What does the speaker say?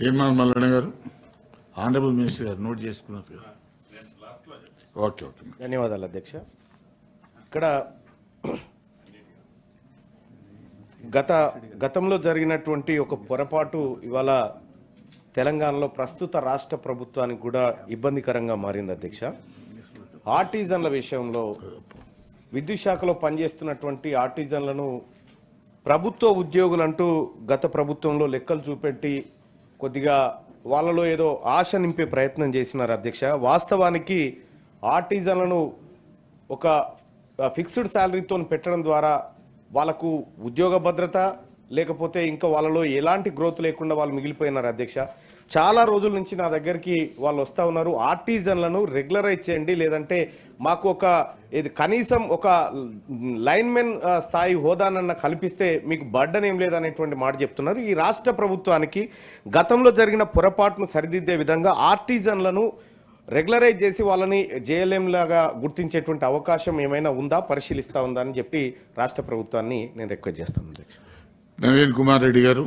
తీర్మానం Mallanna garu, honourable minister గారు note చేసుకున్నారు. Okay okay. ధన్యవాదాలు అధ్యక్ష. ఇక్కడ గతంలో జరిగినటువంటి ఒక పొరపాటు ఇవాళ తెలంగాణలో ప్రస్తుత రాష్ట్ర ప్రభుత్వానికి కూడా ఇబ్బందికరంగా మారింది అధ్యక్ష. ఆర్టిజన్ల విషయంలో విద్యుత్ శాఖలో పనిచేస్తున్నటువంటి ఆర్టిజన్లను ప్రభుత్వ ఉద్యోగులంటూ గత ప్రభుత్వంలో లెక్కలు చూపెట్టి కొద్దిగా వాళ్ళలో ఏదో ఆశ నింపే ప్రయత్నం చేసినారు అధ్యక్ష. వాస్తవానికి ఆర్టిజన్లను ఒక ఫిక్స్డ్ శాలరీతో పెట్టడం ద్వారా వాళ్ళకు ఉద్యోగ భద్రత లేకపోతే ఇంకా వాళ్ళలో ఎలాంటి గ్రోత్ లేకుండా వాళ్ళు మిగిలిపోయినారు అధ్యక్ష. చాలా రోజుల నుంచి నా దగ్గరికి వాళ్ళు వస్తూ ఉన్నారు, ఆర్టిజన్లను రెగ్యులరైజ్ చేయండి, లేదంటే మాకు కనీసం ఒక లైన్మెన్ స్థాయి హోదానన్న కల్పిస్తే మీకు బర్డన్ ఏం లేదనేటువంటి మాట చెప్తున్నారు. ఈ రాష్ట్ర ప్రభుత్వానికి గతంలో జరిగిన పొరపాటును సరిదిద్దే విధంగా ఆర్టిజన్లను రెగ్యులరైజ్ చేసి వాళ్ళని జేఎల్ఎం లాగా గుర్తించేటువంటి అవకాశం ఏమైనా ఉందా, పరిశీలిస్తా ఉందా అని చెప్పి రాష్ట్ర ప్రభుత్వాన్ని నేను రిక్వెస్ట్ చేస్తాను అధ్యక్ష. నవీన్ కుమార్ రెడ్డి గారు.